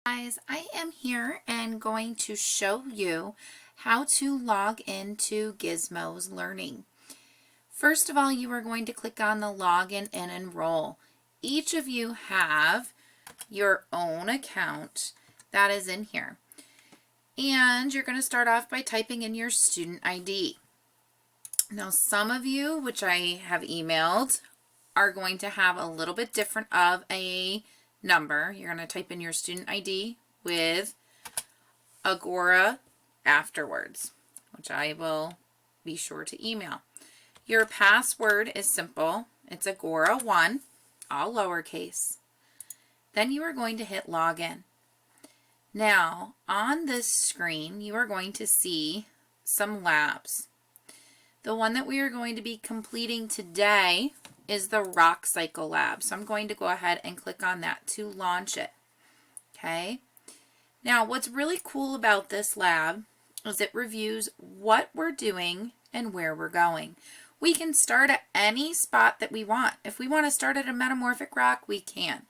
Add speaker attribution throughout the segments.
Speaker 1: Guys, I am here and going to show you how to log into Gizmo's Learning. First of all, you are going to click on the Login and Enroll. Each of you have your own account that is in here. And you're going to start off by typing in your student ID. Now, some of you, which I have emailed, are going to have a little bit different of a number. You're going to type in your student ID with Agora afterwards, which I will be sure to email. Your password is simple. It's Agora1, all lowercase. Then you are going to hit login. Now, on this screen, you are going to see some labs. The one that we are going to be completing today is the Rock Cycle Lab. So I'm going to go ahead and click on that to launch it. Okay. Now, what's really cool about this lab is it reviews what we're doing and where we're going. We can start at any spot that we want. If we want to start at a metamorphic rock, we can.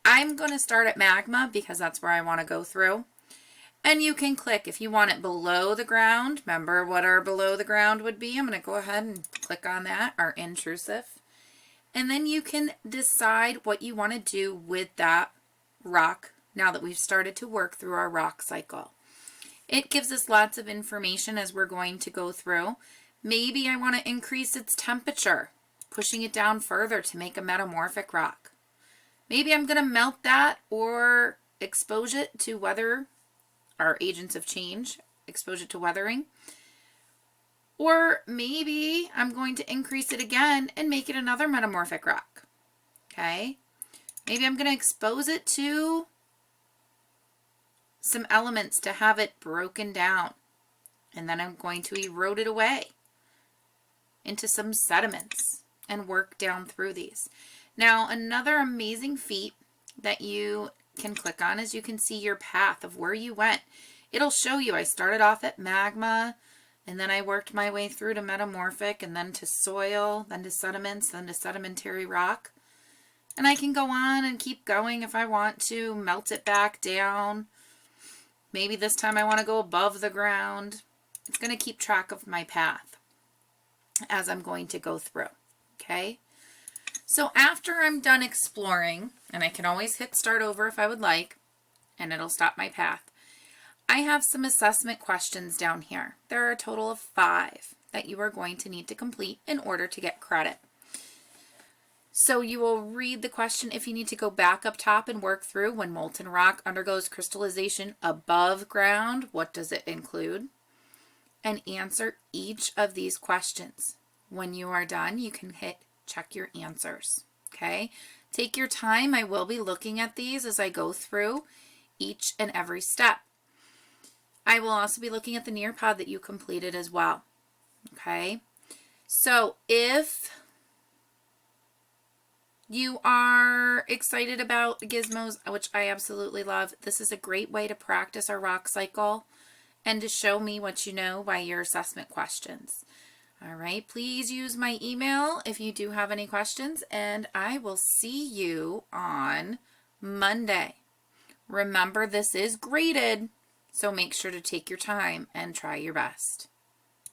Speaker 1: I'm going to start at magma because that's where I want to go through. And you can click if you want it below the ground. Remember what our below the ground would be? I'm going to go ahead and click on that, our intrusive. And then you can decide what you want to do with that rock now that we've started to work through our rock cycle. It gives us lots of information as we're going to go through. Maybe I want to increase its temperature, pushing it down further to make a metamorphic rock. Maybe I'm going to melt that or expose it to weather, our agents of change, expose it to weathering. Or maybe I'm going to increase it again and make it another metamorphic rock. Okay? Maybe I'm going to expose it to some elements to have it broken down. And then I'm going to erode it away into some sediments and work down through these. Now, another amazing feat that you can click on is you can see your path of where you went. It'll show you I started off at magma, and then I worked my way through to metamorphic, and then to soil, then to sediments, then to sedimentary rock. And I can go on and keep going if I want to, melt it back down. Maybe this time I want to go above the ground. It's going to keep track of my path as I'm going to go through. Okay? So after I'm done exploring, and I can always hit start over if I would like, and it'll stop my path. I have some assessment questions down here. There are a total of 5 that you are going to need to complete in order to get credit. So you will read the question if you need to go back up top and work through when molten rock undergoes crystallization above ground, what does it include? And answer each of these questions. When you are done, you can hit check your answers. Okay? Take your time. I will be looking at these as I go through each and every step. I will also be looking at the Nearpod that you completed as well. Okay? So if you are excited about gizmos, which I absolutely love, this is a great way to practice our rock cycle and to show me what you know by your assessment questions. All right, please use my email if you do have any questions, and I will see you on Monday. Remember, this is graded, so make sure to take your time and try your best.